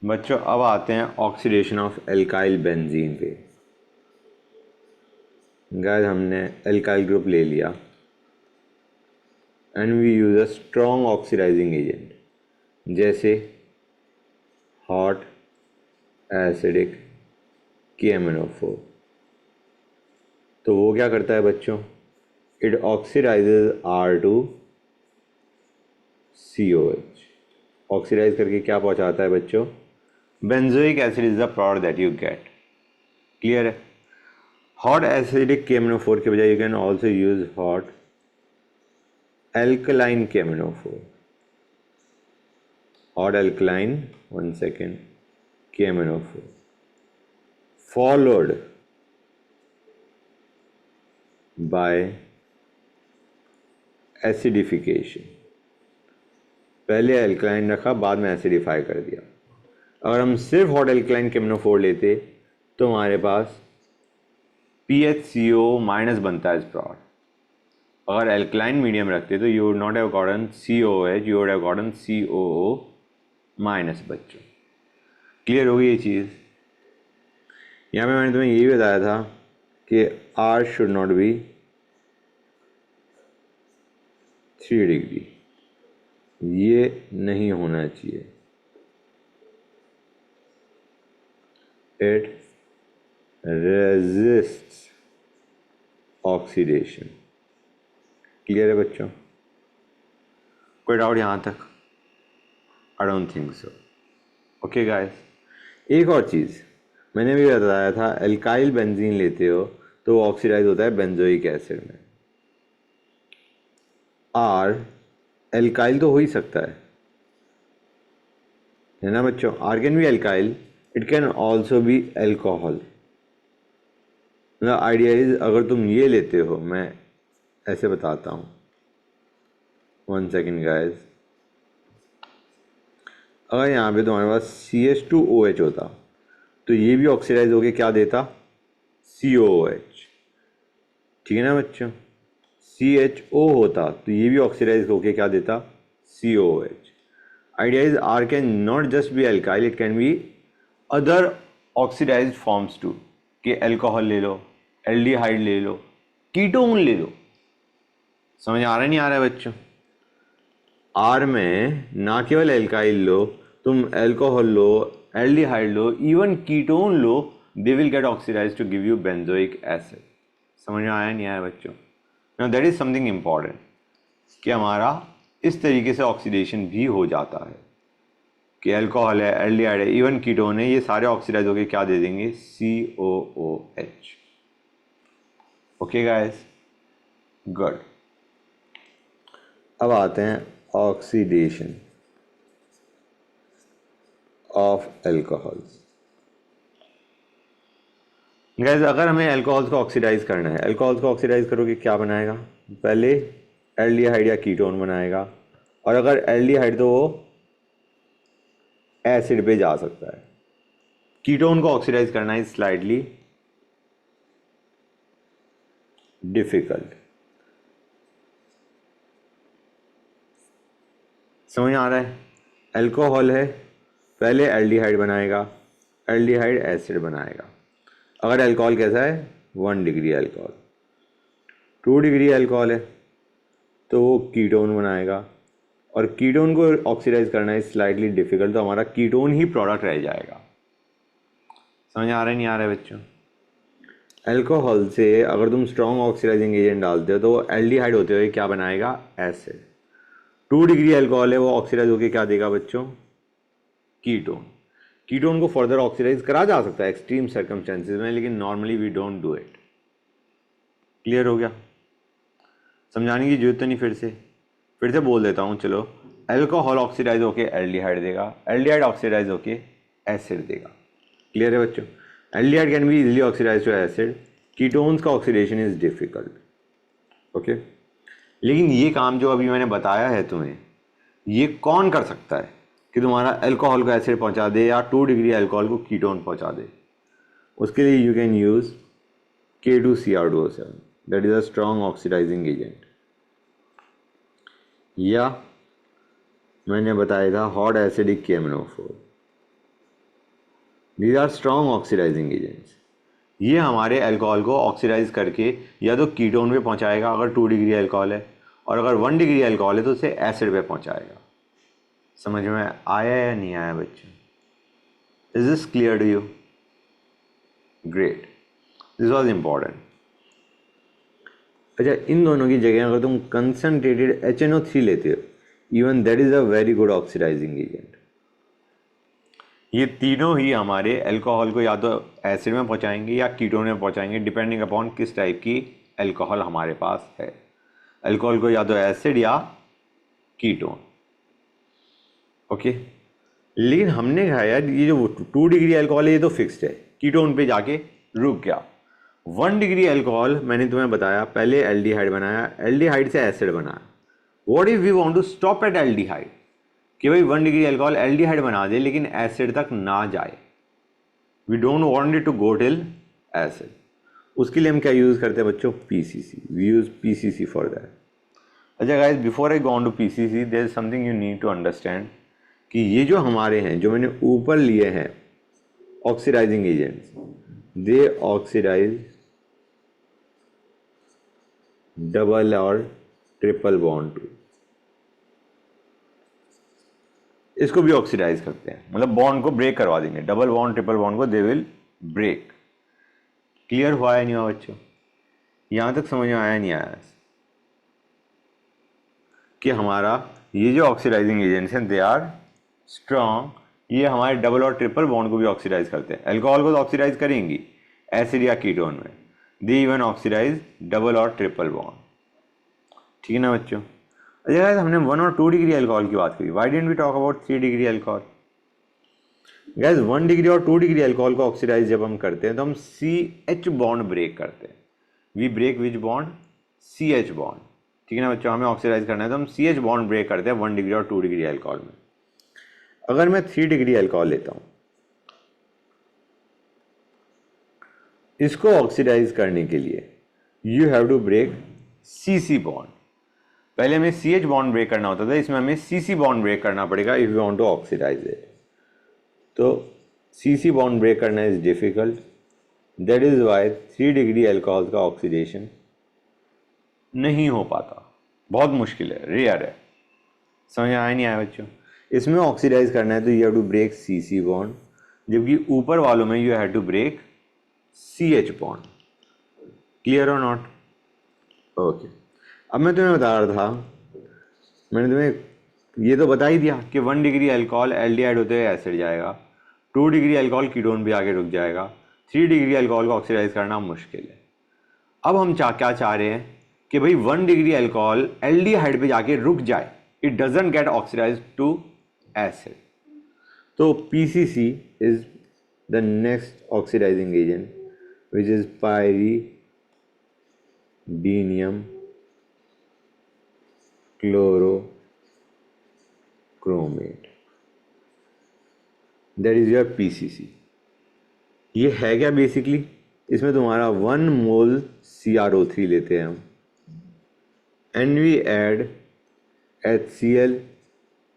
बच्चों अब आते हैं ऑक्सीडेशन ऑफ एल्काइल बेंजीन पे। गाइस हमने एल्काइल ग्रुप ले लिया and we use a strong oxidizing agent जैसे हॉट एसिडिक KMnO4। तो वो क्या करता है बच्चों, इट ऑक्सीडाइजेज R2COH। ऑक्सीडाइज करके क्या पहुंचाता है बच्चों, benzoic acid is the product that you get. Clear है। हॉट एसिडिक KMnO4 के बजाय you can also use hot alkaline KMnO4। hot alkaline, 1 second, KMnO4 followed by acidification. पहले एल्कलाइन रखा, बाद में एसिडिफाई कर दिया। अगर हम सिर्फ हॉट एल्कलाइन KMnO4 लेते तो हमारे पास PHCO माइनस बनता है इस प्रोडक्ट। अगर एल्कलाइन मीडियम रखते तो you would not have gotten COH, you would have gotten COO minus. बच्चों क्लियर होगी ये चीज़। यहाँ पे मैंने तुम्हें ये भी बताया था कि R should not be 3 degree, ये नहीं होना चाहिए। It resists oxidation. क्लियर है बच्चों, कोई डाउट यहाँ तक? I don't think so. Okay guys, एक और चीज़ मैंने भी बताया था, एल्काइल बेंजीन लेते हो तो वो ऑक्सीडाइज होता है बेंजोइक एसिड में। आर एल्काइल तो हो ही सकता है ना बच्चों। R can be alkyl, it can also be alcohol. मतलब आइडिया इज, अगर तुम ये लेते हो, मैं ऐसे बताता हूँ, 1 सेकेंड गाइस। अगर यहाँ पे तुम्हारे पास CH2OH होता तो ये भी ऑक्सीडाइज होके क्या देता, COOH। ठीक है ना बच्चों। CHO होता तो ये भी ऑक्सीडाइज होके क्या देता, COOH। Idea is R can not just be alkyl, it can be other oxidized forms too. कि एल्कोहल ले लो, एल्डिहाइड ले लो, कीटोन ले लो। समझ आ रहा है नहीं आ रहा है बच्चों? आर में ना केवल एल्काइल लो, तुम alcohol low, aldehyde low, even ketone low, they will get oxidize to give you benzoic acid. समझ में आया नहीं आया बच्चों? Now that is something important कि हमारा इस तरीके से ऑक्सीडेशन भी हो जाता है कि एल्कोहल है, एल्डिहाइड है, इवन कीटोन है, ये सारे ऑक्सीडाइज होकर क्या दे देंगे, COOH। Okay guys, good. अब आते हैं ऑक्सीडेशन ऑफ एल्कोहल्स। गाइस अगर हमें एल्कोहल्स को ऑक्सीडाइज करना है, एल्कोहल्स को ऑक्सीडाइज करोगे क्या बनाएगा, पहले एल्डिहाइड या कीटोन बनाएगा, और अगर एल्डिहाइड तो वो एसिड पे जा सकता है। कीटोन को ऑक्सीडाइज करना इज स्लाइटली डिफिकल्ट। समझ आ रहा है? एल्कोहल है, पहले एल्डिहाइड बनाएगा, एल्डिहाइड एसिड बनाएगा। अगर एल्कोहल कैसा है, 1 डिग्री एल्कोहल, 2 डिग्री एल्कोहल है तो वो कीटोन बनाएगा, और कीटोन को ऑक्सीडाइज करना है स्लाइटली डिफिकल्ट, तो हमारा कीटोन ही प्रोडक्ट रह जाएगा। समझ आ रहा है नहीं आ रहा है बच्चों? एल्कोहल से अगर तुम स्ट्रॉन्ग ऑक्सीडाइजिंग एजेंट डालते हो तो वो एल्डिहाइड होते हुए क्या बनाएगा, एसिड। 2 डिग्री एल्कोहल है, वो ऑक्सीडाइज होकर क्या देगा बच्चों, कीटोन। कीटोन को फर्दर ऑक्सीडाइज करा जा सकता है एक्सट्रीम सर्कमस्टेंसेज में, लेकिन normally we don't do it. Clear हो गया? समझाने की जरूरत तो नहीं, फिर से बोल देता हूँ। चलो, एल्कोहल ऑक्सीडाइज होके एल्डिहाइड देगा, एल्डिहाइड ऑक्सीडाइज होके एसिड देगा। क्लियर है बच्चों? Aldehyde can be easily oxidize to acid, ketones का ऑक्सीडेशन इज डिफिकल्ट। ओके, लेकिन ये काम जो अभी मैंने बताया है तुम्हें, ये कौन कर सकता है कि तुम्हारा एल्कोहल को एसिड पहुंचा दे या 2 डिग्री एल्कोहल को कीटोन पहुंचा दे? उसके लिए you can use K2Cr2O7, that is a strong oxidizing agent. या मैंने बताया था hot acidic KMnO4। These are strong oxidizing agents. ये हमारे अल्कोहल को ऑक्सीडाइज करके या तो कीटोन पे पहुंचाएगा अगर 2 डिग्री अल्कोहल है, और अगर 1 डिग्री अल्कोहल है तो उसे एसिड पे पहुंचाएगा। समझ में आया या नहीं आया बच्चों? Is this clear to you? Great, this was important. अच्छा, इन दोनों की जगह अगर तुम कंसनट्रेटेड HNO3 लेते हो, even that is a very good oxidizing agent. ये तीनों ही हमारे अल्कोहल को या तो एसिड में पहुंचाएंगे या कीटोन में पहुंचाएंगे, डिपेंडिंग अपॉन किस टाइप की अल्कोहल हमारे पास है। अल्कोहल को या तो एसिड या कीटोन। ओके, लेकिन हमने कहा यार ये जो 2 डिग्री अल्कोहल है ये तो फिक्स्ड है, कीटोन पे जाके रुक गया। 1 डिग्री अल्कोहल मैंने तुम्हें बताया, पहले एल्डिहाइड बनाया, एल्डिहाइड से एसिड बनाया। What if we want to stop at aldehyde, कि भाई 1 डिग्री अल्कोहल एल्डिहाइड बना दे लेकिन एसिड तक ना जाए, we don't want it to go till acid. उसके लिए हम क्या यूज़ करते हैं बच्चों? PCC। We use PCC for that. अच्छा guys, before I go on to PCC there is something you need to understand कि ये जो हमारे हैं, जो मैंने ऊपर लिए हैं ऑक्सीडाइजिंग एजेंट्स, दे ऑक्सीडाइज डबल और ट्रिपल बॉन्ड टू। इसको भी ऑक्सीडाइज करते हैं, मतलब बॉन्ड को ब्रेक करवा देंगे। डबल बॉन्ड ट्रिपल बॉन्ड को दे विल ब्रेक। क्लियर हुआ है नहीं हुआ बच्चों? यहां तक समझ में आया नहीं आया कि हमारा ये जो ऑक्सीडाइजिंग एजेंट्स हैं दे आर स्ट्रॉन्ग। ये हमारे डबल और ट्रिपल बॉन्ड को भी ऑक्सीडाइज करते हैं। अल्कोहल को तो ऑक्सीडाइज करेंगी एसिड या कीटोन में, दे इवन ऑक्सीडाइज डबल और ट्रिपल बॉन्ड। ठीक है ना बच्चों? अच्छा, हमने 1 और 2 डिग्री अल्कोहल की बात करी, why didn't we talk about 3 degree alcohol? गैस 1 डिग्री और 2 डिग्री अल्कोहल को ऑक्सीडाइज जब हम करते हैं तो हम CH बॉन्ड ब्रेक करते हैं। We break which bond? CH bond. ठीक है ना बच्चों? हमें ऑक्सीडाइज करना है तो हम CH बॉन्ड ब्रेक करते हैं 1 डिग्री और 2 डिग्री अल्कोहल में। अगर मैं 3 डिग्री अल्कोहल लेता हूं, इसको ऑक्सीडाइज करने के लिए you have to break CC bond. पहले हमें CH बॉन्ड ब्रेक करना होता था, इसमें हमें CC बॉन्ड ब्रेक करना पड़ेगा if you want to oxidize it. तो CC बॉन्ड ब्रेक करना is difficult, that is why 3 degree alcohol का ऑक्सीडेशन नहीं हो पाता, बहुत मुश्किल है, रेयर है। समझ आया नहीं आया बच्चों? इसमें ऑक्सीडाइज करना है तो you have to break CC bond, जबकि ऊपर वालों में you have to break CH bond. Clear और नॉट? ओके, अब मैं तुम्हें बता रहा था, मैंने तुम्हें ये तो बता ही दिया कि 1 डिग्री अल्कोहल एल्डिहाइड होते हुए एसिड जाएगा, 2 डिग्री अल्कोहल कीटोन पे आके रुक जाएगा, 3 डिग्री अल्कोहल को ऑक्सीडाइज करना मुश्किल है। अब हम क्या चाह रहे हैं कि भाई 1 डिग्री अल्कोहल एल्डिहाइड पे जाके रुक जाए, it doesn't get oxidize to acid. तो PCC is the next oxidizing agent which is pyridinium chlorochromate, that is your PCC। ये है क्या बेसिकली? इसमें तुम्हारा 1 मोल CrO3 लेते हैं हम, and we add HCl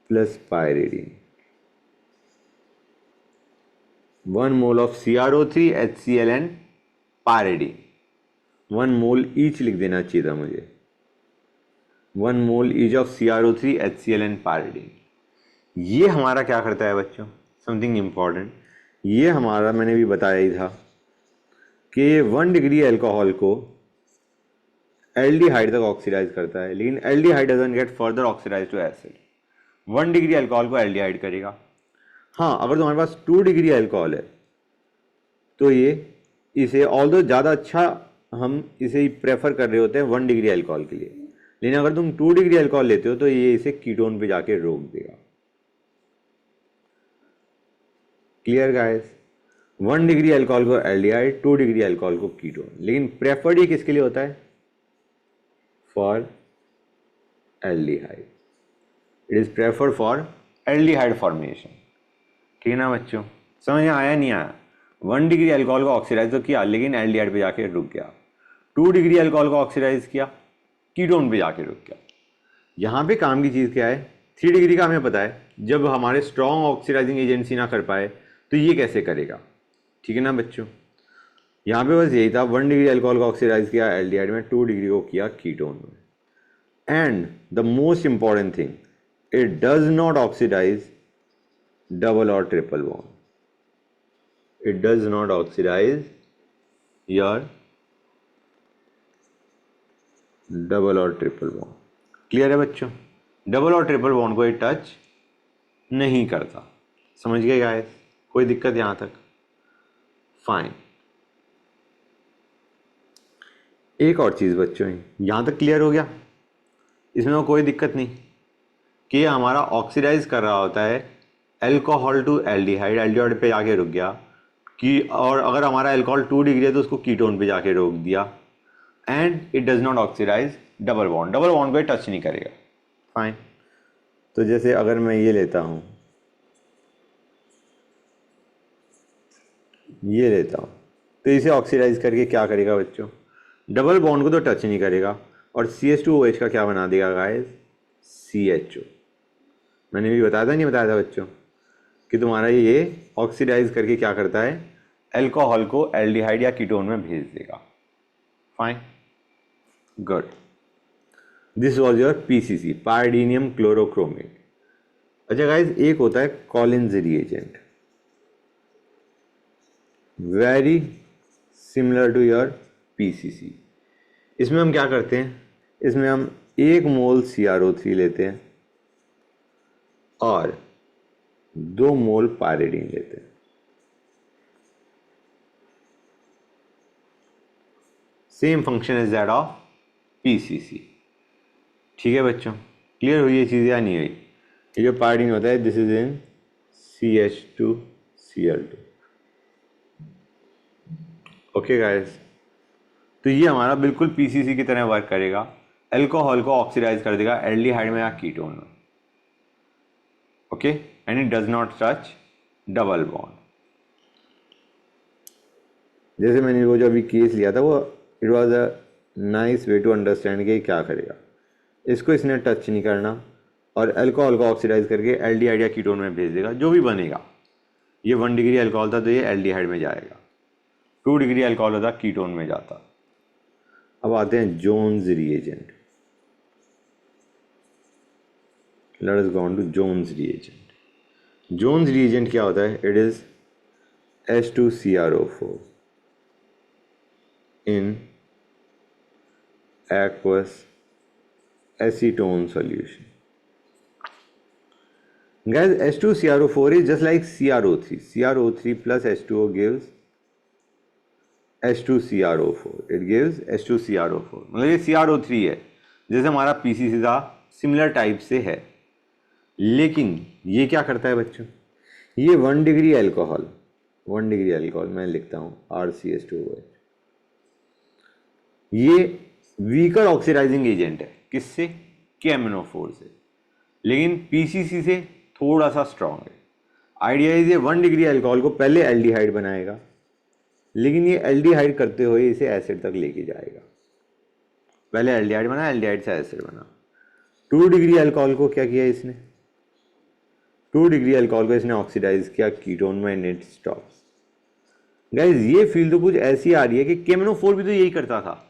plus pyridine. 1 mole of CrO3, HCl and pyridine. 1 mole each लिख देना चाहिए था मुझे। 1 mole each of CrO3, HCl and pyridine. ये हमारा क्या करता है बच्चों? Something important. ये हमारा, मैंने भी बताया ही था कि 1 डिग्री अल्कोहल को एल्डिहाइड तक ऑक्सीडाइज करता है, लेकिन aldehyde doesn't get further oxidize to acid. 1 degree alcohol को एल्डिहाइड करेगा। हाँ, अगर तुम्हारे पास 2 डिग्री अल्कोहल है तो ये इसे ऑल्दो ज़्यादा अच्छा हम इसे ही प्रेफर कर रहे होते हैं 1 डिग्री अल्कोहल के लिए, लेकिन अगर तुम 2 डिग्री अल्कोहल लेते हो तो ये इसे कीटोन पे जाके रोक देगा। Clear guys? 1 डिग्री अल्कोहल को एल्डिहाइड, 2 डिग्री अल्कोहल को कीटोन, लेकिन प्रेफर्ड ये किसके लिए होता है? For aldehyde. It is preferred for aldehyde formation. ठीक है ना बच्चों? समझ में आया नहीं आया? 1 डिग्री अल्कोहल को ऑक्सीडाइज तो किया लेकिन एल्डिहाइड पे जाके रुक गया। 2 डिग्री अल्कोहल को ऑक्सीडाइज किया, कीटोन पे जाके रुक गया। यहाँ पे काम की चीज़ क्या है? 3 डिग्री का हमें पता है, जब हमारे स्ट्रॉन्ग ऑक्सीडाइजिंग एजेंसी ना कर पाए तो ये कैसे करेगा? ठीक है ना बच्चों। यहाँ पे बस यही था, 1 डिग्री अल्कोहल को ऑक्सीडाइज किया एल्डिहाइड में, 2 डिग्री को किया कीटोन में। And the most important thing, it does not oxidize double और triple bond. It does not oxidize your double और ट्रिपल बॉन्ड। क्लियर है बच्चों? डबल और ट्रिपल बॉन्ड को ये टच नहीं करता। समझ गए गाइस? कोई दिक्कत यहां तक? फाइन। एक और चीज बच्चों, यहां तक क्लियर हो गया? इसमें कोई दिक्कत नहीं कि हमारा ऑक्सीडाइज कर रहा होता है एल्कोहल टू एल्डिहाइड, एल्डिहाइड पे जाके रुक गया कि, और अगर हमारा एल्कोहल 2 डिग्री है तो उसको कीटोन पे जाके रोक दिया। And it does not oxidize double bond, double bond को टच नहीं करेगा। फाइन। तो जैसे अगर मैं ये लेता हूं, ये लेता हूं, तो इसे ऑक्सीडाइज करके क्या करेगा बच्चों? डबल बॉन्ड को तो टच नहीं करेगा, और CH2OH का क्या बना देगा गाइस? CHO। मैंने भी बताया था, नहीं बताया था बच्चों, कि तुम्हारा ये ऑक्सीडाइज करके क्या करता है? एल्कोहल को एल्डिहाइड या कीटोन में भेज देगा। Fine, good. This was your PCC, pyridinium chlorochromate. अच्छा गाइज, एक होता है Collins reagent, very similar to your PCC। इसमें हम क्या करते हैं? इसमें हम 1 मोल CrO3 लेते हैं और 2 मोल पायरीडीन लेते हैं। Same function is that of PCC। ठीक है बच्चों, क्लियर हुई ये चीज़ या नहीं हुई? ये जो पायरीडीन होता है, this is in CH2Cl2। Okay guys, तो ये हमारा बिल्कुल PCC की तरह वर्क करेगा, एल्कोहल को ऑक्सीडाइज कर देगा एल्डिहाइड में या कीटोन में। Okay, and it does not touch double bond. जैसे मैंने वो जो अभी केस लिया था, वो it was a nice way to understand कि क्या करेगा। इसको इसने टच नहीं करना और एल्कोहल को ऑक्सीडाइज करके एल्डिहाइड या कीटोन में भेज देगा, जो भी बनेगा। ये 1 डिग्री अल्कोहल था तो ये एल्डिहाइड में जाएगा, 2 डिग्री अल्कोहल होता कीटोन में जाता। अब आते हैं Jones reagent. Let us go on to Jones reagent. Jones reagent क्या होता है? It is H2CrO4 in aqueous acetone solution. Guys, H2CrO4 is just like CrO3. CrO3 plus H2O gives H2CrO4. It gives H2CrO4. मतलब ये CrO3 है, जैसे हमारा PCC था, similar type से है। लेकिन ये क्या करता है बच्चों? ये 1 डिग्री अल्कोहल, 1 डिग्री अल्कोहल मैं लिखता हूँ RCH2OH, ये वीकर ऑक्सीडाइजिंग एजेंट है। किससे? KMNO4 से। लेकिन PCC से थोड़ा सा स्ट्रांग है। आइडिया इज ये 1 डिग्री अल्कोहल को पहले एल्डिहाइड बनाएगा, लेकिन ये एल्डिहाइड करते हुए इसे एसिड तक लेके जाएगा। पहले एल्डिहाइड बना, एल्डिहाइड से एसिड बना। 2 डिग्री अल्कोहल को क्या किया इसने? 2 डिग्री अल्कोहल को इसने ऑक्सीडाइज किया कीटोन में, एंड इट स्टॉप्स। गाइस, ये फील तो कुछ ऐसी आ रही है कि KMNO4 भी तो यही करता था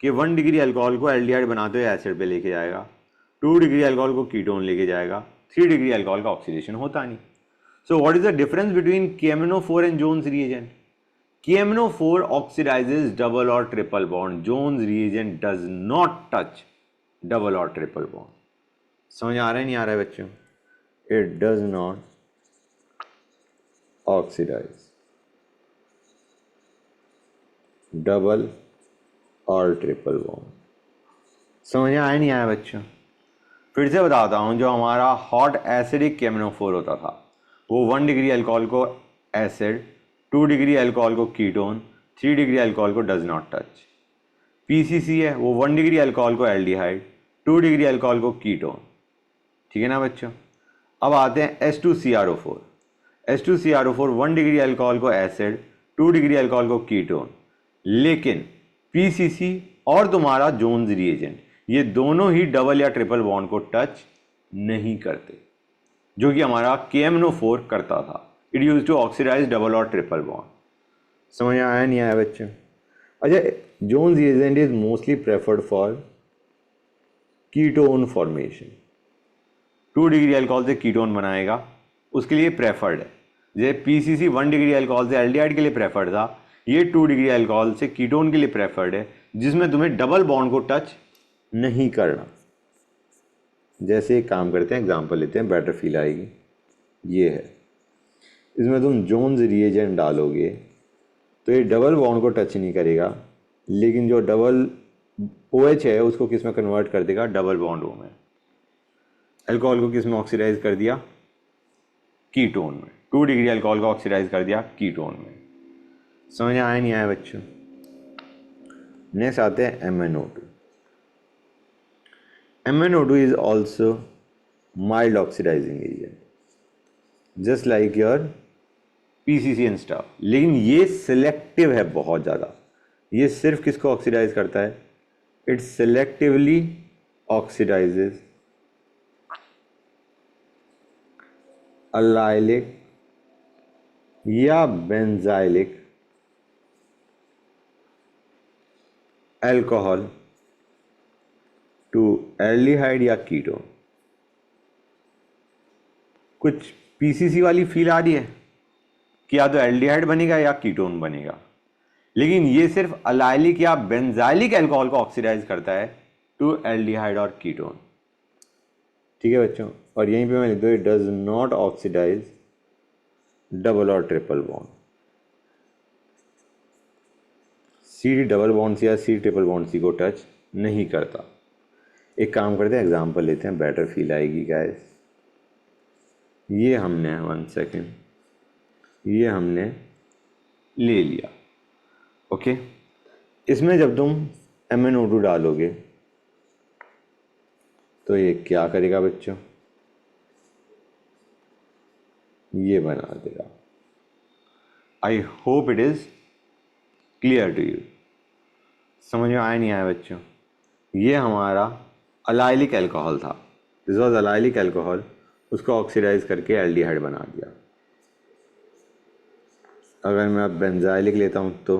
कि 1 डिग्री अल्कोहल को एल्डिहाइड बनाते हुए एसिड पे लेके जाएगा, 2 डिग्री अल्कोहल को कीटोन लेके जाएगा, 3 डिग्री अल्कोहल का ऑक्सीडेशन होता नहीं। So what is the difference between KMNO4 and Jones reagent? KMNO4 oxidizes double और triple bond, Jones reagent does not touch double और ट्रिपल बॉन्ड। समझ आ रहा है नहीं आ रहा है बच्चों? It does not oxidize double और ट्रिपल बॉन्ड। समझ आया नहीं आया बच्चों? फिर से बताता हूँ, जो हमारा हॉट एसिडिक KMNO4 होता था, वो 1 डिग्री अल्कोहल को एसिड, 2 डिग्री अल्कोहल को कीटोन, 3 डिग्री अल्कोहल को डज नॉट टच। PCC है, वो 1 डिग्री अल्कोहल को एल्डिहाइड, 2 डिग्री अल्कोहल को कीटोन। ठीक है ना बच्चों? अब आते हैं H2CrO4। H2CrO4 1 डिग्री अल्कोहल को एसिड, 2 डिग्री अल्कोहल को कीटोन। लेकिन PCC और तुम्हारा जोन्स रिएजेंट, ये दोनों ही डबल या ट्रिपल बॉन्ड को टच नहीं करते, जो कि हमारा KMNO4 करता था। It use to oxidize double और ट्रिपल बॉन्ड। समझ में आया नहीं आया बच्चों? अच्छा, Jones reagent is mostly preferred for ketone formation. 2 degree alcohol से कीटोन बनाएगा, उसके लिए प्रेफर्ड है। जैसे पीसीसी 1 डिग्री अल्कोहल से एल्डिहाइड के लिए प्रेफर्ड था, ये 2 डिग्री अल्कोहल से कीटोन के लिए प्रेफर्ड है, जिसमें तुम्हें डबल बॉन्ड को टच नहीं करना। जैसे एक काम करते हैं, एग्जांपल लेते हैं, बेटर फील आएगी। ये है, इसमें तुम जोन्स रिएजेंट डालोगे तो ये डबल बॉन्ड को टच नहीं करेगा, लेकिन जो डबल OH है उसको किस में कन्वर्ट कर देगा, डबल बॉन्ड O में। अल्कोहल को किस में ऑक्सीडाइज कर दिया, कीटोन में। 2 डिग्री अल्कोहल को ऑक्सीडाइज कर दिया कीटोन में। समझ आया नहीं आया बच्चों? नेक्स्ट आते हैं MnO2। MnO2 is also mild oxidizing agent just like your PCC and stuff, लेकिन ये सिलेक्टिव है बहुत ज़्यादा। ये सिर्फ किसको ऑक्सीडाइज करता है, इट सिलेक्टिवली ऑक्सीडाइजेज अलाइलिक या बेंजाइलिक अल्कोहल टू एल्डिहाइड या कीटोन। कुछ पीसीसी वाली फील आ रही है कि या तो एल्डिहाइड बनेगा या कीटोन बनेगा, लेकिन ये सिर्फ अलाइलिक या बेंजाइलिक अल्कोहल को ऑक्सीडाइज करता है टू एल्डिहाइड और कीटोन। ठीक है बच्चों, और यहीं पे मैं लिख दो, it does not oxidize double और triple bond. C double bond C या सी ट्रिपल बॉन्ड सी को टच नहीं करता। एक काम करते हैं, एग्जांपल लेते हैं, बेटर फील आएगी गाइस। ये हमने 1 सेकेंड, ये हमने ले लिया। ओके, इसमें जब तुम MnO2 डालोगे तो ये क्या करेगा बच्चों, ये बना देगा। I hope it is clear to you. समझ में आया नहीं आया बच्चों? ये हमारा अलाइलिक अल्कोहल था, दिस वॉज अलाइलिक अल्कोहल, उसको ऑक्सीडाइज करके एल्डिहाइड बना दिया। अगर मैं अब बेंजाइलिक लेता हूँ तो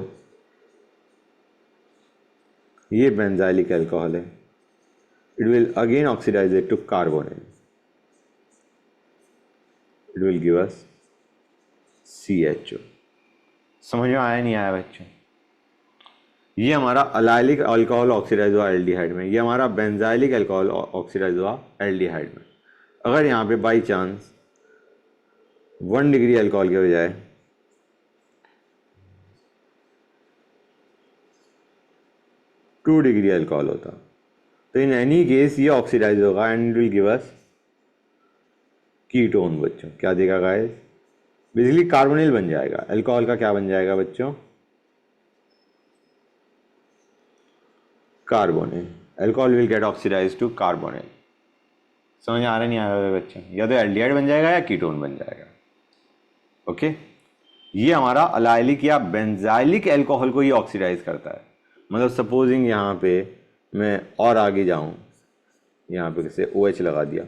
ये बेंजाइलिक अल्कोहल है, it will again oxidize it to carbonyl, it will give us CHO। समझ में आया नहीं आया बच्चों? ये हमारा अलाइलिक अल्कोहल ऑक्सीडाइज हुआ एल्डिहाइड में, ये हमारा बेंजाइलिक अल्कोहल ऑक्सीडाइज हुआ एल्डिहाइड में। अगर यहाँ पे बाई चांस 1 डिग्री अल्कोहल के बजाय 2 डिग्री अल्कोहल होता तो इन एनी केस ये ऑक्सीडाइज होगा and will give us ketone. बच्चों क्या देगा गाइस, बेसिकली कार्बोनिल बन जाएगा। अल्कोहल का क्या बन जाएगा बच्चों, carbonyl. Alcohol will get oxidize to carbonyl. समझ आ रहा नहीं आ रहा बच्चों? या तो एल्डिहाइड बन जाएगा या कीटोन बन जाएगा। ओके, ये हमारा अलाइलिक या बेंजाइलिक अल्कोहल को ये ऑक्सीडाइज करता है। मतलब सपोजिंग यहाँ पे मैं और आगे जाऊँ, यहाँ पे कैसे OH लगा दिया,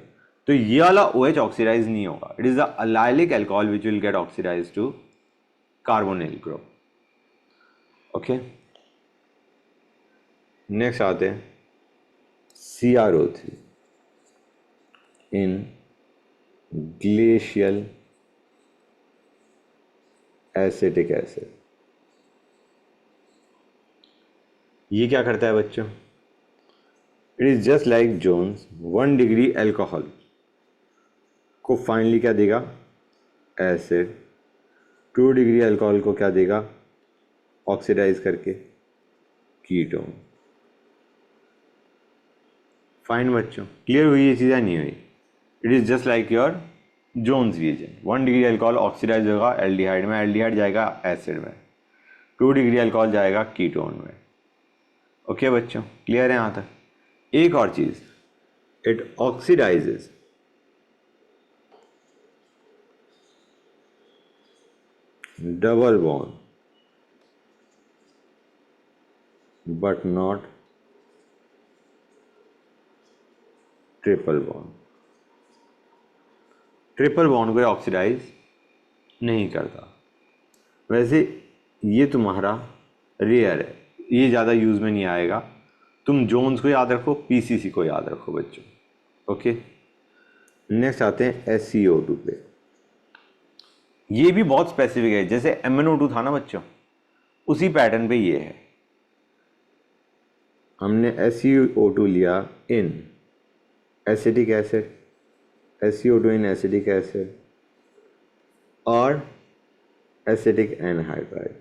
तो ये वाला OH ऑक्सीडाइज नहीं होगा। It is the allylic alcohol which will get oxidize to carbonyl group. Okay, next आते हैं CrO3 इन ग्लेशियल एसिटिक एसिड। ये क्या करता है बच्चों, it is just like Jones 1 degree alcohol को फाइनली क्या देगा, एसिड। 2 डिग्री अल्कोहल को क्या देगा, ऑक्सीडाइज करके कीटोन। फाइन बच्चों, क्लियर हुई ये चीज़ें नहीं हुई? It is just like your Jones reagent. 1 degree alcohol oxidize होगा एल्डिहाइड में, एल्डिहाइड जाएगा एसिड में, 2 डिग्री अल्कोहल जाएगा कीटोन में। ओके बच्चों, क्लियर है यहाँ तक? एक और चीज़, it oxidizes double bond but not triple bond. Triple bond को ऑक्सीडाइज नहीं करता। वैसे ये तुम्हारा रेयर है, ये ज़्यादा यूज़ में नहीं आएगा। तुम जोन्स को याद रखो, पीसीसी को याद रखो बच्चों। ओके, नेक्स्ट आते हैं SiO2 पे। ये भी बहुत स्पेसिफिक है, जैसे MnO2 था ना बच्चों, उसी पैटर्न पे ये है। हमने SiO2 लिया इन एसिटिक एसिड, SiO2 इन एसिटिक एसिड और एसिटिक एनहाइड्राइड।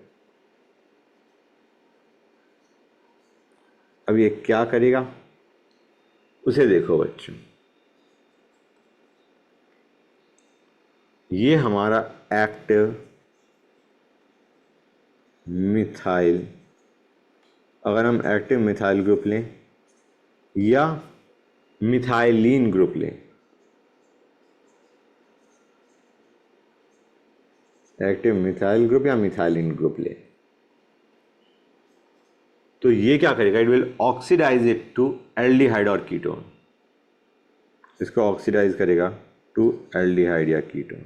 अब ये क्या करेगा उसे देखो बच्चों। ये हमारा एक्टिव मिथाइल, अगर हम एक्टिव मिथाइल ग्रुप लें या मिथाइलिन ग्रुप लें, एक्टिव मिथाइल ग्रुप या मिथाइलिन ग्रुप लें, तो ये क्या करेगा, it will oxidize it to aldehyde और कीटोन। इसको ऑक्सीडाइज करेगा टू एल्डिहाइड या कीटोन।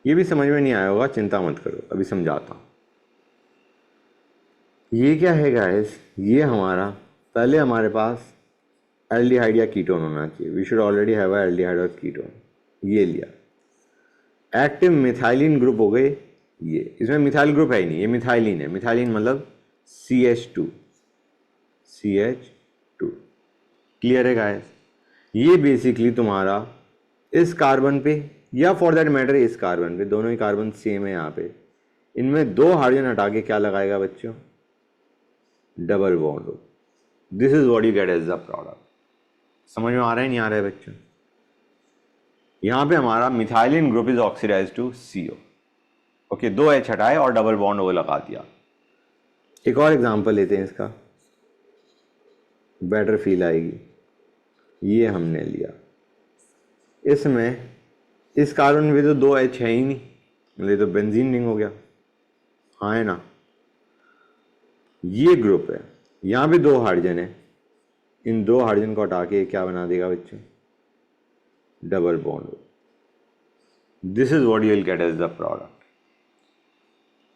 ये भी समझ में नहीं आया होगा, चिंता मत करो, अभी समझाता हूँ। ये क्या है गाइस, ये हमारा पहले हमारे पास एल्डिहाइड या कीटोन होना चाहिए। We should already have a aldehyde और कीटोन। ये लिया, एक्टिव मिथाइलिन ग्रुप हो गए ये। इसमें मिथाइल ग्रुप है ही नहीं, ये मिथाइलिन है। मिथाइलिन मतलब CH2। क्लियर है गाइस। ये बेसिकली तुम्हारा इस कार्बन पे या फॉर दैट मैटर इस कार्बन पे, दोनों ही कार्बन सेम है यहाँ पे, इनमें 2 हाइड्रोजन हटा के क्या लगाएगा बच्चों, double bond. This is what you get as the product. समझ में आ रहा है नहीं आ रहा है बच्चों? यहाँ पे हमारा methylene group is oxidize to CO। Okay, 2 H हटाए और डबल बॉन्ड वो लगा दिया। एक और एग्जांपल लेते हैं इसका, बेटर फील आएगी। ये हमने लिया, इसमें इस कार्बन में तो 2 H है ही नहीं, मतलब तो बेंजीन रिंग हो गया, हाँ है ना। ये ग्रुप है, यहाँ पे 2 हाइड्रोजन है, इन 2 हाइड्रोजन को हटा के क्या बना देगा बच्चों, double bond. This is what you will get as the product.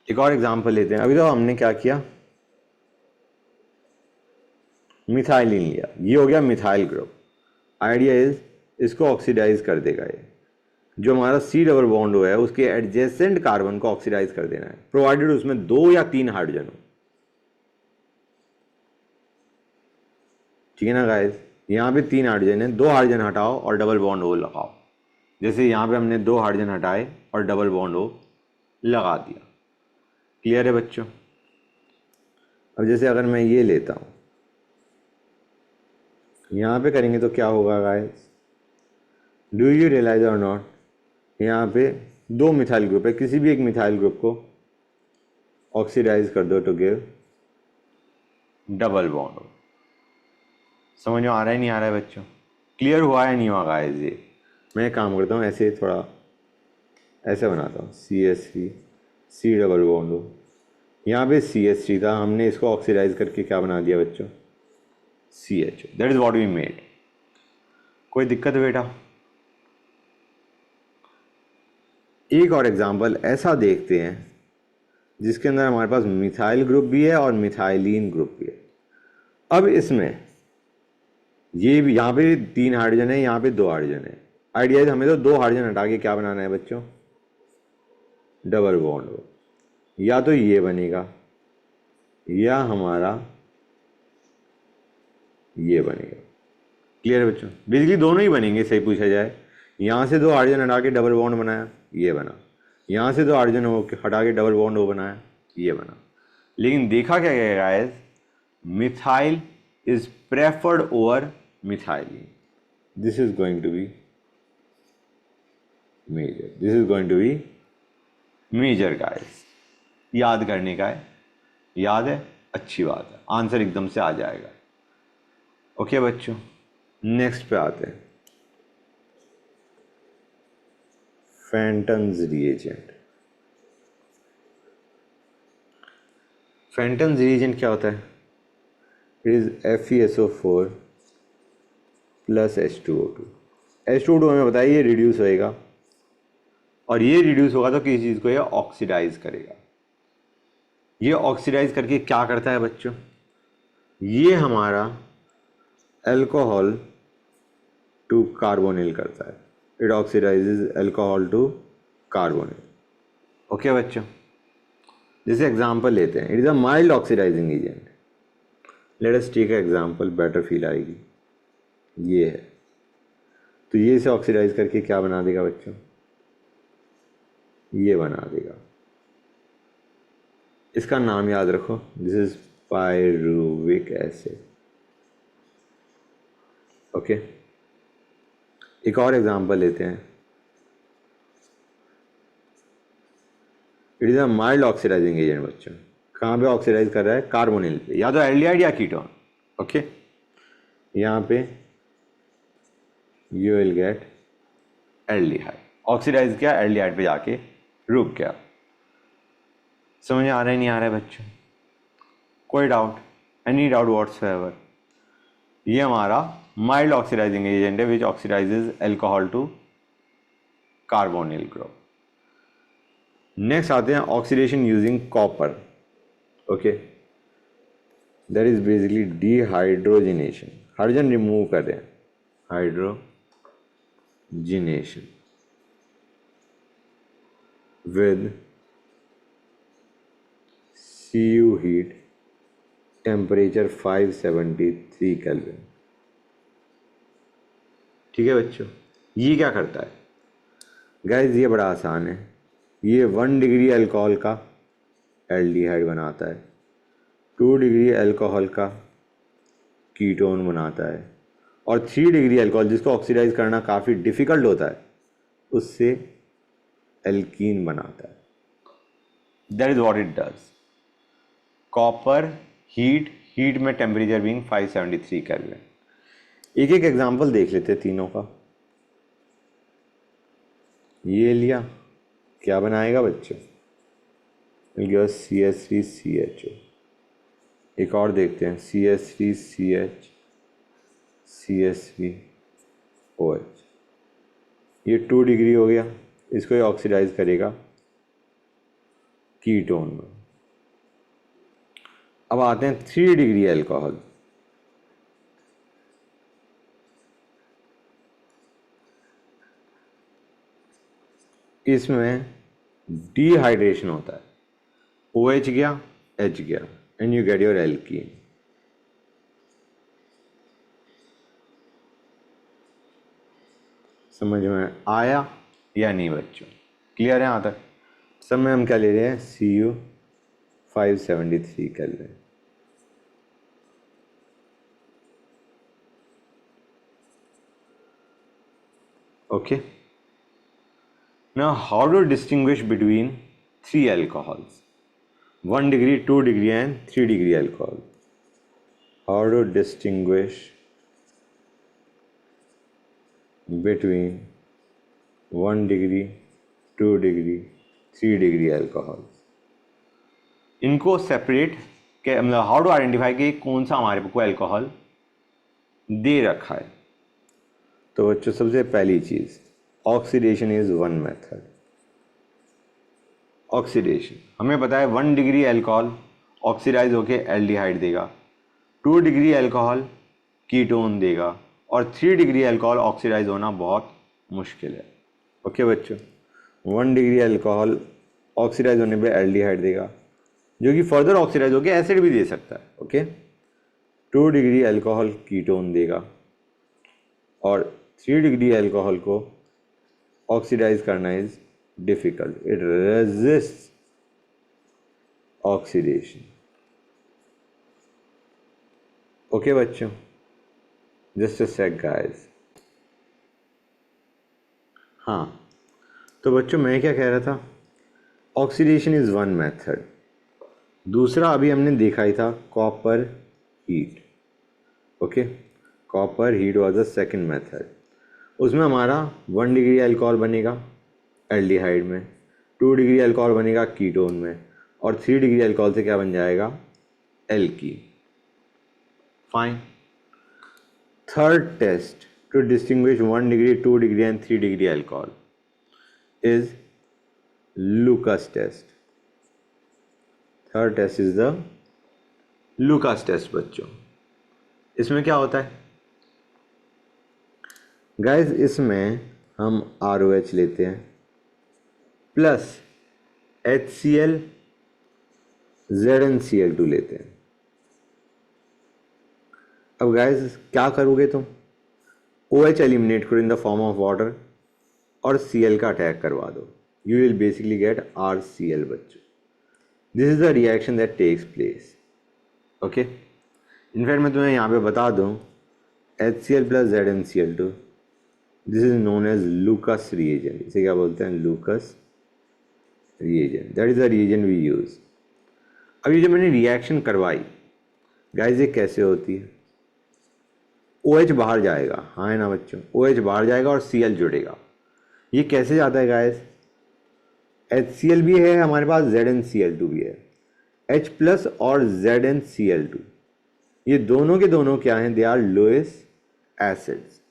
एक और एग्जांपल लेते हैं। अभी तो हमने क्या किया, मिथाइलिन लिया, ये हो गया मिथाइल ग्रुप। आइडिया इज इसको ऑक्सीडाइज कर देगा ये, जो हमारा C डबल बॉन्ड हुआ है उसके एडजेसेंट कार्बन को ऑक्सीडाइज कर देना है, प्रोवाइडेड उसमें 2 या 3 हाइड्रोजन हो। ठीक है ना गाइस, यहाँ पे 3 हाइड्रोजन है, 2 हाइड्रोजन हटाओ और डबल बॉन्ड ओ लगाओ। जैसे यहाँ पे हमने 2 हाइड्रोजन हटाए और डबल बॉन्ड ओ लगा दिया। क्लियर है बच्चों? अब जैसे अगर मैं ये लेता हूँ, यहाँ पे करेंगे तो क्या होगा गाइस, डू यू रियलाइज और नॉट, यहाँ पे 2 मिथाइल ग्रुप है, किसी भी एक मिथाइल ग्रुप को ऑक्सीडाइज कर दो टू गिव डबल बॉन्ड। समझ में आ रहा है नहीं आ रहा है बच्चों? क्लियर हुआ है नहीं हुआ गाइस? ये मैं एक काम करता हूँ, ऐसे थोड़ा ऐसे बनाता हूँ, C डबल बॉन्ड हो, यहाँ पे CH3 था, हमने इसको ऑक्सीडाइज करके क्या बना दिया बच्चों, CH। That is what we made. कोई दिक्कत है बेटा? एक और एग्जांपल ऐसा देखते हैं जिसके अंदर हमारे पास मिथाइल ग्रुप भी है और मिथाइलिन ग्रुप भी है। अब इसमें ये भी, यहाँ पे 3 हाइड्रोजन है, यहाँ पे 2 हाइड्रोजन है। आइडिया है हमें तो 2 हाइड्रोजन हटा के क्या बनाना है बच्चों, डबल बॉन्ड हो। या तो ये बनेगा या हमारा ये बनेगा। क्लियर है बच्चों? बेसिकली दोनों ही बनेंगे सही पूछा जाए। यहाँ से 2 हाइड्रोजन हटा के डबल बॉन्ड बनाया, ये बना। यहाँ से 2 हाइड्रोजन हटा के डबल बॉन्ड वो बनाया, ये बना। लेकिन देखा क्या गया guys, methyl is preferred over methylene. This is going to be major, this is going to be major guys. याद करने का है, याद है, अच्छी बात है, आंसर एकदम से आ जाएगा। ओके बच्चों, नेक्स्ट पे आते हैं, फेंटन्स रिएजेंट। फेंटन्स रिएजेंट क्या होता है? It is FeSO4 plus H2O2। H2O2 हमें बताइए ये रिड्यूस होएगा, और ये रिड्यूस होगा तो किसी चीज़ को ये ऑक्सीडाइज करेगा। ये ऑक्सीडाइज करके क्या करता है बच्चों, ये हमारा अल्कोहल टू कार्बोनिल करता है, it oxidizes alcohol to carbonyl. Okay बच्चों, जैसे एग्जांपल लेते हैं, it is a mild oxidizing agent. Let us take example, better feel आएगी। ये है, तो ये इसे ऑक्सीडाइज करके क्या बना देगा बच्चों, ये बना देगा। इसका नाम याद रखो, this is pyruvic acid. Okay, एक और एग्जांपल लेते हैं, it is a mild oxidizing agent बच्चों। कहाँ पे ऑक्सीडाइज कर रहा है, कार्बोनिल पे, या तो एल्डिहाइड या कीटोन। ओके, यहाँ पे you will get aldehyde, oxidize किया, एल्डिहाइड पे जाके रुक गया। समझ आ रहा है नहीं आ रहा है बच्चों, कोई डाउट, एनी डाउट व्हाट्सएवर। ये हमारा माइल्ड ऑक्सीडाइजिंग एजेंट है which oxidizes alcohol to carbonyl group. Next आते हैं oxidation using copper. Okay, that is basically dehydrogenation, hydrogen remove कर रहे हैं, hydrogenation with CU heat, temperature 573 kelvin. ठीक है बच्चों, ये क्या करता है गाइस, ये बड़ा आसान है। ये 1 डिग्री अल्कोहल का एल्डिहाइड बनाता है, 2 डिग्री अल्कोहल का कीटोन बनाता है, और 3 डिग्री अल्कोहल जिसको ऑक्सीडाइज करना काफ़ी डिफ़िकल्ट होता है उससे एल्कीन बनाता है। That is what it does. Copper heat में टेम्परेचर बीइंग 573 केल्विन। एक एक एग्जांपल देख लेते हैं तीनों का। ये लिया, क्या बनाएगा बच्चों, CH3CHO। एक और देखते हैं, CH3CH CH3OH। ये 2 डिग्री हो गया, इसको ये ऑक्सीडाइज करेगा कीटोन में। अब आते हैं 3 डिग्री अल्कोहल। इसमें डिहाइड्रेशन होता है, OH गया, H गया, and you get your alkene. समझ में आया या नहीं बच्चों, क्लियर है यहाँ तक? सब में हम क्या ले रहे हैं, CU 573 kelvin. Okay, now how to distinguish between 3 alcohols, 1 degree, 2 degree and 3 degree alcohol? How to distinguish between 1 degree, 2 degree, 3 degree alcohol? इनको सेपरेट के मतलब हाउ टू आइडेंटिफाई कि कौन सा हमारे को अल्कोहल दे रखा है। तो बच्चों सबसे पहली चीज़, oxidation is one method. Oxidation हमें पता है 1 डिग्री अल्कोहल ऑक्सीडाइज होके एल्डिहाइड देगा, 2 डिग्री अल्कोहल कीटोन देगा, और 3 डिग्री अल्कोहल ऑक्सीडाइज होना बहुत मुश्किल है। ओके बच्चों, 1 डिग्री अल्कोहल ऑक्सीडाइज होने पे एल्डिहाइड देगा, जो कि फर्दर ऑक्सीडाइज होकर एसिड भी दे सकता है। ओके, 2 डिग्री अल्कोहल कीटोन देगा, और 3 डिग्री अल्कोहल को ऑक्सीडाइज करना is difficult, it resist oxidation. Okay बच्चों, जस्ट अ सेक गाइस। हाँ, तो बच्चों मैं क्या कह रहा था, ऑक्सीडेशन इज वन मेथड। दूसरा अभी हमने देखा ही था, copper heat. Okay, copper heat was the second method. उसमें हमारा 1 डिग्री अल्कोहल बनेगा एल्डिहाइड में, 2 डिग्री अल्कोहल बनेगा कीटोन में, और 3 डिग्री अल्कोहल से क्या बन जाएगा, alkene. Fine. Third test to distinguish 1 degree, 2 degree and 3 degree alcohol is Lucas test. Third test is the Lucas test बच्चों। इसमें क्या होता है गाइस, इसमें हम ROH लेते हैं प्लस HCl ZnCl2 लेते हैं। अब गाइस क्या करोगे तुम, OH एलिमिनेट करो in the form of water और Cl का अटैक करवा दो, you will basically get RCl बच्चों। This is the reaction that takes place. Okay, in fact मैं तुम्हें यहाँ पे बता दूँ HCl plus ZnCl2, this is known as Lucas reagent. इसे क्या बोलते हैं, Lucas reagent, that is the reagent we use. अब ये जो मैंने रिएक्शन करवाई गाइस, ये कैसे होती है, OH बाहर जाएगा, हाँ है ना बच्चों, OH बाहर जाएगा और Cl जुड़ेगा। ये कैसे जाता है गाइस, HCl भी है हमारे पास, ZnCl2 भी है, H प्लस और ZnCl2 ये दोनों के दोनों क्या हैं, दे आर लुईस एसिड्स।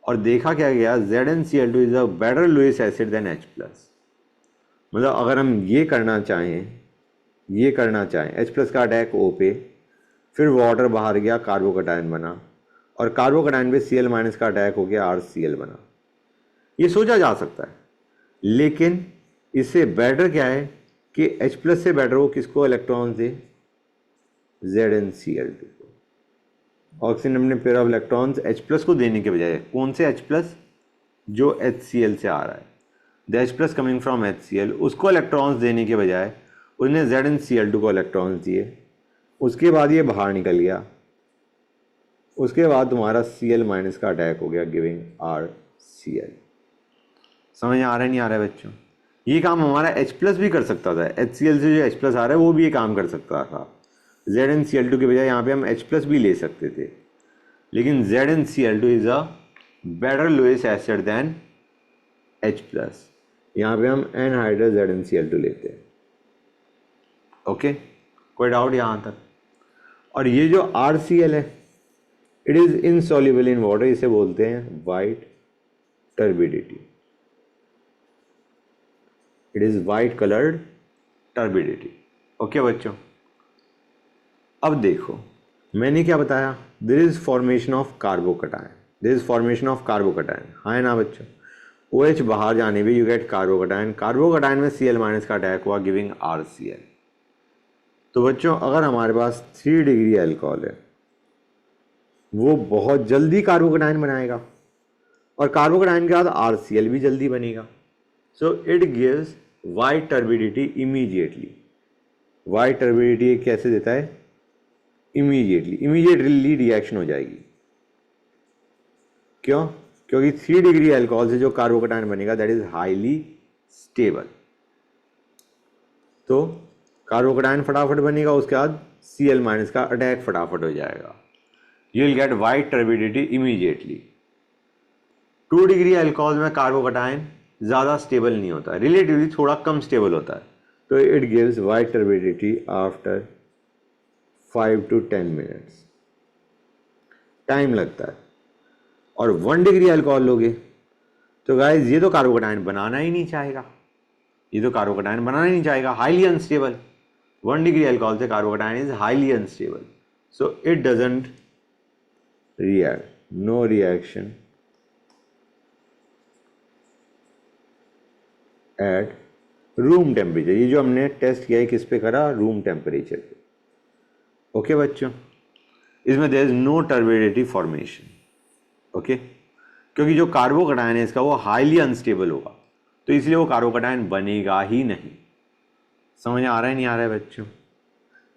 और देखा क्या गया, ZnCl2 is a better Lewis acid than H plus. मतलब अगर हम ये करना चाहें H प्लस का अटैक O पे, फिर वाटर बाहर गया, कार्बोकटायन बना, और कार्बोकटायन पे Cl माइनस का अटैक हो गया, RCl बना। ये सोचा जा सकता है, लेकिन इससे बेटर क्या है कि H प्लस से बेटर वो किसको इलेक्ट्रॉन दे, ZnCl2 को। ऑक्सीजन अपने pair of electrons H plus को देने के बजाय, कौन से H प्लस, जो HCl से आ रहा है, the H plus coming from HCl, उसको इलेक्ट्रॉन्स देने के बजाय उसने ZnCl2 को इलेक्ट्रॉन्स दिए। उसके बाद ये बाहर निकल गया, उसके बाद तुम्हारा Cl माइनस का अटैक हो गया, गिविंग RCl। समझ आ रहा है नहीं आ रहा है बच्चों, ये काम हमारा H प्लस भी कर सकता था, HCl से जो H प्लस आ रहा है वो भी ये काम कर सकता था। ZnCl2 के बजाय यहाँ पे हम H प्लस भी ले सकते थे, लेकिन ZnCl2 is a better Lewis acid than H plus. यहाँ पे हम एनहाइड्रस ZnCl2 लेते हैं। ओके, कोई डाउट यहाँ तक? और ये जो RCl है, it is insoluble in water, इसे बोलते हैं white turbidity. It is white coloured turbidity. Okay बच्चों, अब देखो मैंने क्या बताया, there is formation of carbocation, there is formation of carbocation, हाँ है ना बच्चों। OH बाहर जाने पे यू गेट कार्बोकटायन, कार्बोकटायन में Cl माइनस का अटैक हुआ, गिविंग RCl। तो बच्चों अगर हमारे पास 3 डिग्री अल्कोहल है, वो बहुत जल्दी कार्बोकटायन बनाएगा, और कार्बोकटायन के बाद RCl भी जल्दी बनेगा। So it gives white turbidity immediately. White turbidity कैसे देता है, इमीडिएटली रिएक्शन हो जाएगी। क्यों? क्योंकि 3 डिग्री अल्कोहल से जो कार्बोकटायन बनेगा दैट इज हाईली स्टेबल। तो कार्बोकटायन फटाफट बनेगा, उसके बाद Cl माइनस का अटैक फटाफट हो जाएगा, you will gate white turbidity immediately. 2 degree alcohol में कार्बोकटायन ज़्यादा स्टेबल नहीं होता, रिलेटिवली थोड़ा कम स्टेबल होता है, तो it gives white turbidity after 5 to 10 minutes, time लगता है। और 1 डिग्री अल्कोहल लोगे तो गाइस ये तो कार्बोकटायन बनाना ही नहीं चाहेगा, हाईली अनस्टेबल। 1 डिग्री अल्कोहल से carbocation is highly unstable, so it doesn't react, no reaction at room temperature. ये जो हमने टेस्ट किया है किस पे करा, रूम टेम्परेचर पे। ओके बच्चों, इसमें there is no turbidity formation. Okay, क्योंकि जो कार्बोकटायन है इसका वो हाईली अनस्टेबल होगा, तो इसलिए वो कार्बोकटायन बनेगा ही नहीं। समझ आ रहा है नहीं आ रहा है बच्चों?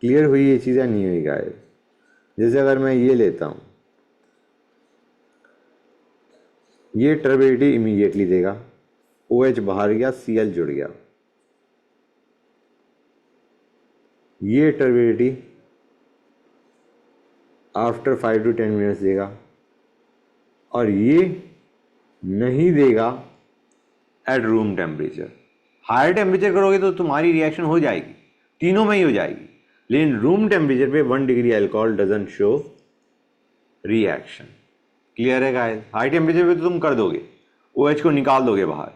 क्लियर हुई ये चीज़ें नहीं हुई गाइस? जैसे अगर मैं ये लेता हूँ, ये टर्बिडिटी इमीडिएटली देगा, OH बाहर गया, Cl जुड़ गया, ये टर्बिडिटी आफ्टर 5 to 10 मिनट्स देगा, और ये नहीं देगा at room temperature. Higher temperature करोगे तो तुम्हारी रिएक्शन हो जाएगी, तीनों में ही हो जाएगी, लेकिन रूम टेम्परेचर पे 1 degree alcohol doesn't show reaction. Clear है गाइस? हाई टेम्परेचर पे तो तुम कर दोगे, OH को निकाल दोगे बाहर,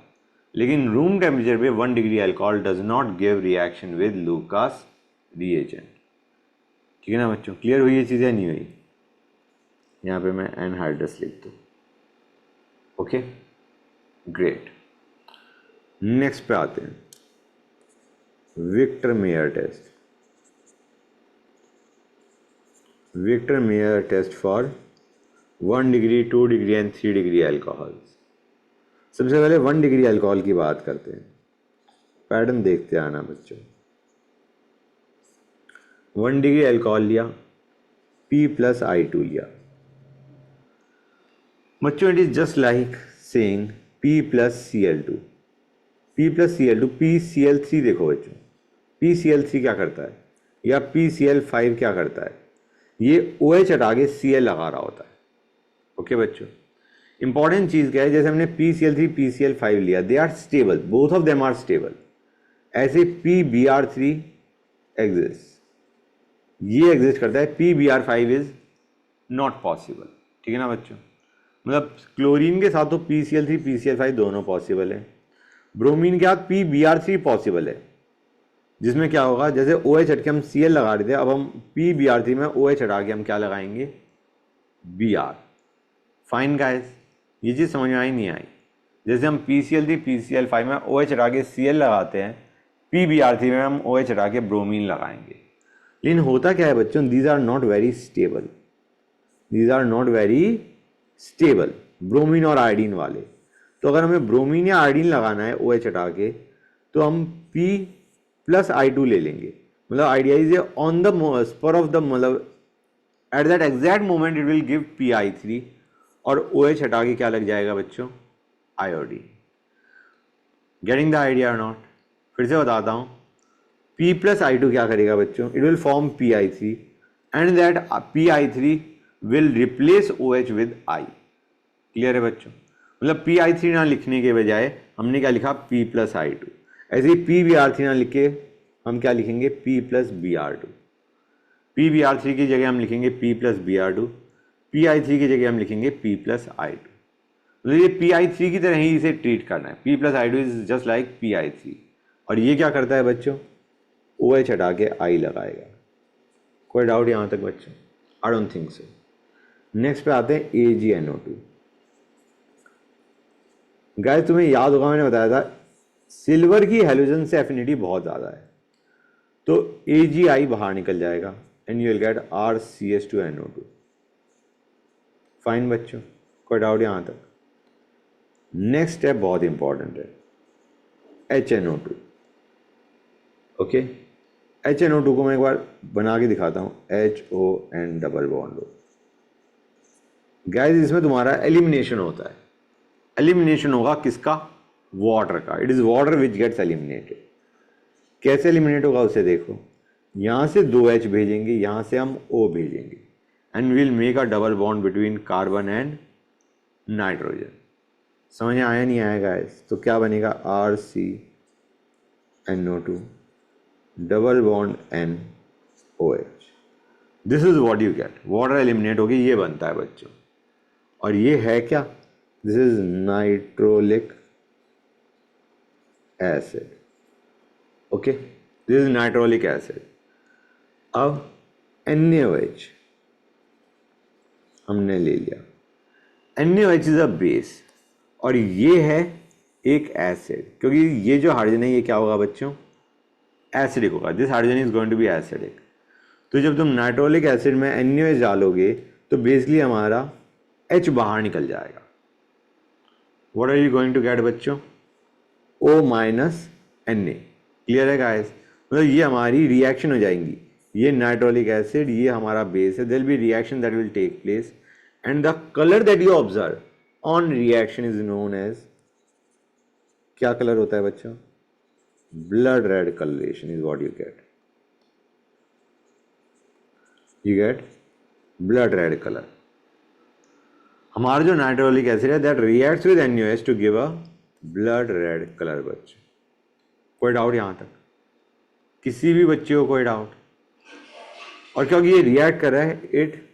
लेकिन रूम टेम्परेचर पे 1 degree alcohol does not give reaction with Lucas reagent. ठीक है ना बच्चों, क्लियर हुई ये चीज़ें नहीं हुई? यहाँ पे मैं एनहाइड्रस लिख दूँ। Okay great. नेक्स्ट पे आते हैं, Victor Meyer test. Victor Meyer test for 1 degree, 2 degree and 3 degree alcohols. सबसे पहले 1 डिग्री अल्कोहल की बात करते हैं। पैटर्न देखते आना बच्चों। 1 डिग्री अल्कोहल लिया, P+I2 लिया। बच्चों it is just like saying P+Cl2। P+Cl2, PCl3 देखो बच्चों, PCl3 क्या करता है या PCl5 क्या करता है, ये OH हटा के Cl लगा रहा होता है। ओके बच्चों, इंपॉर्टेंट चीज़ क्या है, जैसे हमने PCl3 PCl5 लिया, they are stable, both of them are stable. ऐसे PBr3 एग्जिस्ट, ये एग्जिस्ट करता है, PBr5 इज नॉट पॉसिबल। ठीक है ना बच्चों, मतलब क्लोरीन के साथ तो PCl3 PCl5 दोनों पॉसिबल है, ब्रोमीन के साथ PBr3 पॉसिबल है, जिसमें क्या होगा, जैसे OH हट के हम Cl लगा रहे थे, अब हम PBr3 में OH हटा के हम क्या लगाएंगे, Br। फाइन गाइस, ये चीज़ समझ में आई नहीं आई? जैसे हम PCl3 PCl5 में OH हटा के Cl लगाते हैं, PBr3 में हम OH हटा के ब्रोमीन लगाएंगे। लेकिन होता क्या है बच्चों, these are not very stable, these are not very stable, bromine और आयोडीन वाले। तो अगर हमें ब्रोमीन या आयोडीन लगाना है OH हटा के, तो हम P+I2 ले लेंगे। मतलब idea is on the spur of the, मतलब at that exact moment it will give Pi3 और OH हटा के क्या लग जाएगा बच्चों, आयोडीन। गेटिंग द आइडिया और नॉट? फिर से बताता हूँ, P+I2 क्या करेगा बच्चों, it will form Pi3 and that Pi3 will replace OH with I। क्लियर है बच्चों? मतलब Pi3 ना लिखने के बजाय हमने क्या लिखा, P+I2। ऐसे ही PBr3 ना लिख के हम क्या लिखेंगे, P+Br2। PBr3 की जगह हम लिखेंगे P+Br2, Pi3 की जगह हम लिखेंगे P+I2। मतलब ये Pi3 की तरह ही इसे ट्रीट करना है, P+I2 is just like Pi3। और ये क्या करता है बच्चों, OH हटा के I लगाएगा। कोई डाउट यहाँ तक बच्चों? I don't think so. Next पे आते हैं AgNO2। गाइस तुम्हें याद होगा मैंने बताया था सिल्वर की हैलोजन से एफिनिटी बहुत ज़्यादा है, तो AgI बाहर निकल जाएगा and you will gate RCH2NO2। Fine बच्चों, कोई डाउट यहाँ तक? नेक्स्ट स्टेप बहुत इंपॉर्टेंट है, HNO2। ओके, HNO2 को मैं एक बार बना के दिखाता हूँ, HON डबल बॉन्ड हो। गाइस इसमें तुम्हारा एलिमिनेशन होता है, एलिमिनेशन होगा किसका, वाटर का। It is water which gets eliminated. कैसे एलिमिनेट होगा उसे देखो, यहाँ से 2H भेजेंगे, यहाँ से हम O भेजेंगे and will make a double bond between carbon and nitrogen. समझ में आया नहीं आया गाइस? तो क्या बनेगा, RCNO2 double bond NOH। This is what you gate, water eliminate होगी, ये बनता है बच्चों। और ये है क्या, this is nitrolic acid. Okay, this is nitrolic acid. अब NaOH हमने ले लिया, NaOH इज अ बेस और ये है एक एसिड, क्योंकि ये जो हाइड्रोजन है ये क्या होगा बच्चों, एसिडिक होगा। This hydrogen is going to be acidic. तो जब तुम नाइट्रोलिक एसिड में NaOH डालोगे तो बेसिकली हमारा H बाहर निकल जाएगा। What are you going to get बच्चों, O माइनस Na। क्लियर है गाइस? मतलब ये हमारी रिएक्शन हो जाएंगी, ये नाइट्रोलिक एसिड, ये हमारा बेस है, there will be reaction that will take place and the colour that you observe on reaction is known as, क्या कलर होता है बच्चों, blood red coloration is what you get. You get blood red colour. हमारा जो nitrolic acid है that reacts with NaOH to give a blood red colour बच्चे। कोई doubt यहाँ तक? किसी भी बच्चे को कोई डाउट? और क्योंकि ये रिएक्ट कर रहा है, it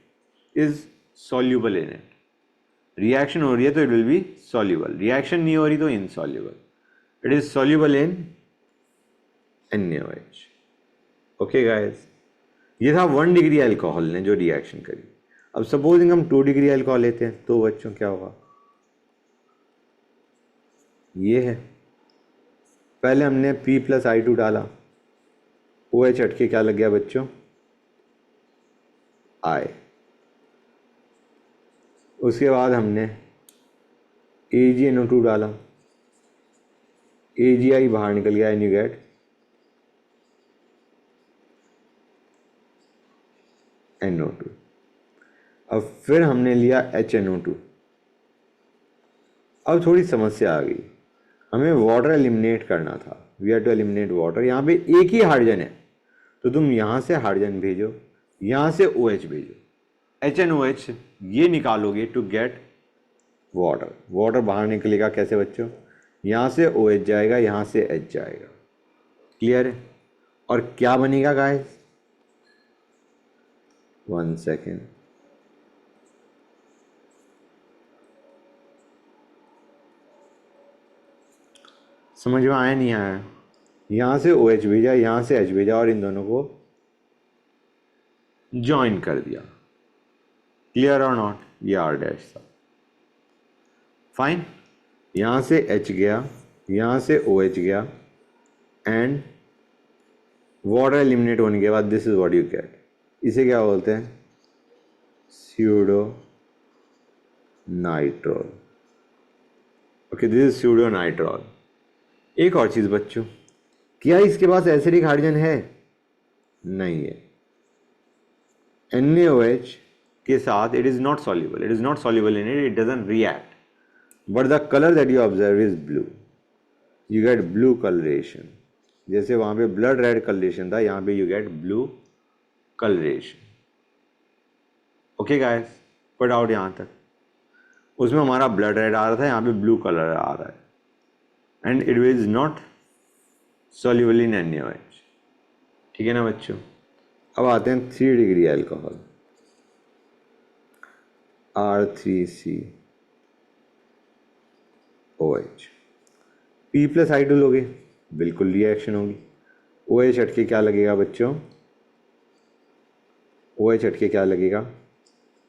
is soluble in it. Reaction हो रही है तो it will be soluble, reaction नहीं हो रही तो insoluble. It is soluble in NaOH। Okay guys, ये था 1 डिग्री अल्कोहल ने जो रिएक्शन करी। अब सपोजिंग हम 2 डिग्री अल्कोहल लेते हैं तो बच्चों क्या होगा, ये है। पहले हमने P+I2 डाला, OH हट के क्या लग गया बच्चों, I। उसके बाद हमने AgNO2 डाला, AgI बाहर निकल गया एंड यू गेट NO2। अब फिर हमने लिया HNO2। अब थोड़ी समस्या आ गई, हमें वाटर एलिमिनेट करना था, we have to eliminate water. यहाँ पे एक ही हाइड्रोजन है तो तुम यहाँ से हाइड्रोजन भेजो, यहाँ से OH भेजो, HNOH ये निकालोगे टू गेट वाटर। वाटर बाहर निकलेगा कैसे बच्चों, यहाँ से OH जाएगा, यहाँ से H जाएगा। क्लियर है। और क्या बनेगा गाइस, 1 सेकेंड, समझ में आया नहीं आया, यहाँ से OH भेजा, यहाँ से H भेजा और इन दोनों को ज्वाइन कर दिया। क्लियर और नॉट, ये R डैश था। फाइन, यहाँ से H गया, यहाँ से OH गया एंड वाटर एलिमिनेट होने के बाद this is what you gate. इसे क्या बोलते हैं, pseudo नाइट्रोल। Okay, this is pseudo नाइट्रोल। एक और चीज़ बच्चों, क्या इसके पास एसिडिक हाइड्रोजन है, नहीं है। NaOH के साथ it is not soluble, it is not soluble in it, it doesn't react, but the colour that you observe is blue, you get blue colouration. जैसे वहाँ पे ब्लड रेड कलरेशन था, यहाँ पे you gate blue colouration. Okay guys, पट out यहाँ तक। उसमें हमारा ब्लड रेड आ रहा था, यहाँ पे ब्लू कलर आ रहा है and it is not soluble in NaOH। ठीक है ना बच्चों। अब आते हैं 3 डिग्री अल्कोहल, R3COH। P+I2 लोगे, बिल्कुल रिएक्शन होगी। OH हट के क्या लगेगा बच्चों, OH हट के क्या लगेगा,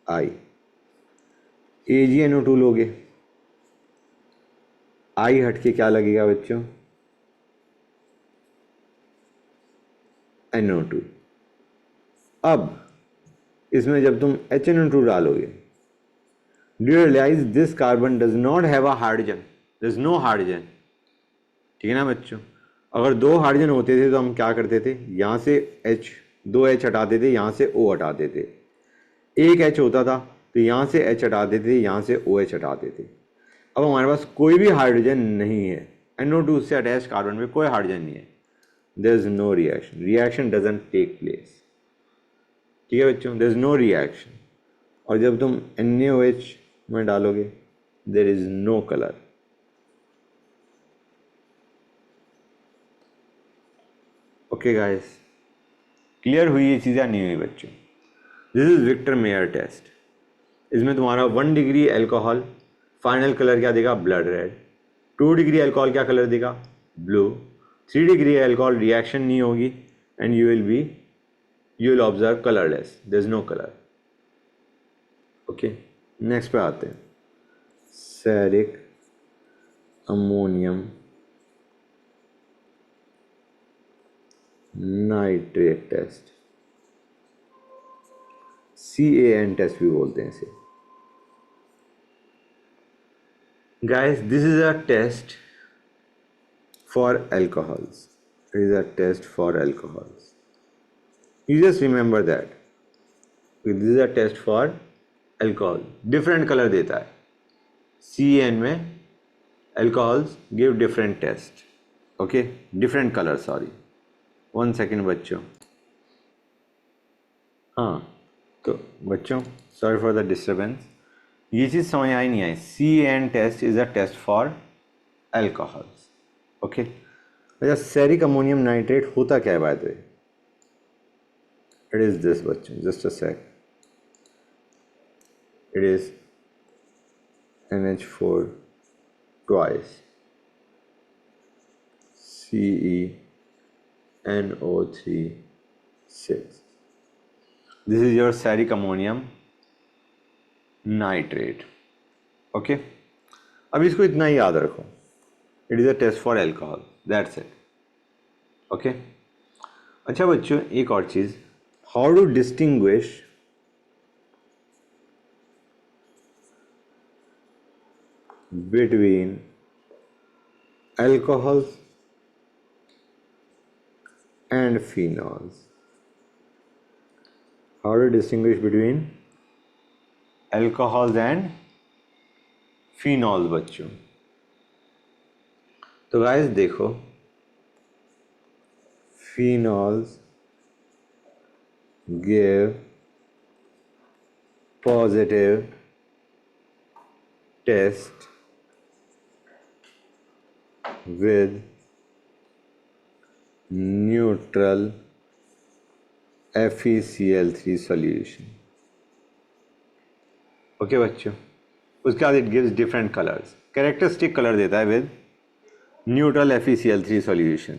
I। AgNO2 लोगे, I हट के क्या लगेगा बच्चों, NO2। अब इसमें जब तुम HNO2 डालोगे, do you realise this carbon does not have a hydrogen, there is no hydrogen. ठीक है ना बच्चों। अगर 2 हाइड्रोजन होते थे तो हम क्या करते थे, यहाँ से दो H हटाते थे, यहाँ से O हटाते थे। एक H होता था तो यहाँ से H हटाते थे, यहाँ से OH हटाते थे। अब हमारे पास कोई भी हाइड्रोजन नहीं है, NO2 से अटैच कार्बन में कोई हाइड्रोजन नहीं है, there is no reaction, reaction doesn't take place. ठीक है बच्चों, देयर इज नो रिएक्शन। और जब तुम NaOH में डालोगे, there is no colour. Okay guys, clear हुई ये चीज़ें नहीं हुई बच्चों। This is Victor Meyer test. इसमें तुम्हारा 1 डिग्री अल्कोहल फाइनल कलर क्या देगा, ब्लड रेड। 2 डिग्री अल्कोहल क्या कलर देगा, ब्लू। 3 डिग्री अल्कोहल रिएक्शन नहीं होगी and you will observe colourless, there is no colour. Okay, next पे आते हैं, ceric ammonium nitrate test, CAN test भी बोलते हैं इसे। Guys, this is a test for alcohols, it is a test for alcohols, you just remember that this is a test for alcohol। different color देता है, CAN में alcohols give different test, okay, different color, sorry, 1 second बच्चों। हाँ तो बच्चों, sorry for the disturbance, ये चीज़ समझ आई नहीं आई। CAN test is a test for alcohols. Okay, अच्छा, सेरिक अमोनियम नाइट्रेट होता क्या है by the way, it is this बच्चों, just a sec, it is NH4 twice CeNO3 6. This is your steric ammonium nitrate. ओके, अब इसको इतना ही याद रखो, it is a test for alcohol, that's it. Okay. अच्छा बच्चों, एक और चीज़, how to distinguish between alcohols and phenols. How to distinguish between alcohols and phenols बच्चों? तो गाइस देखो, phenols give positive test with neutral FeCl3 solution. Okay बच्चों, उसके बाद it gives different colours, characteristic colour देता है विद न्यूट्रल FeCl3 सॉल्यूशन.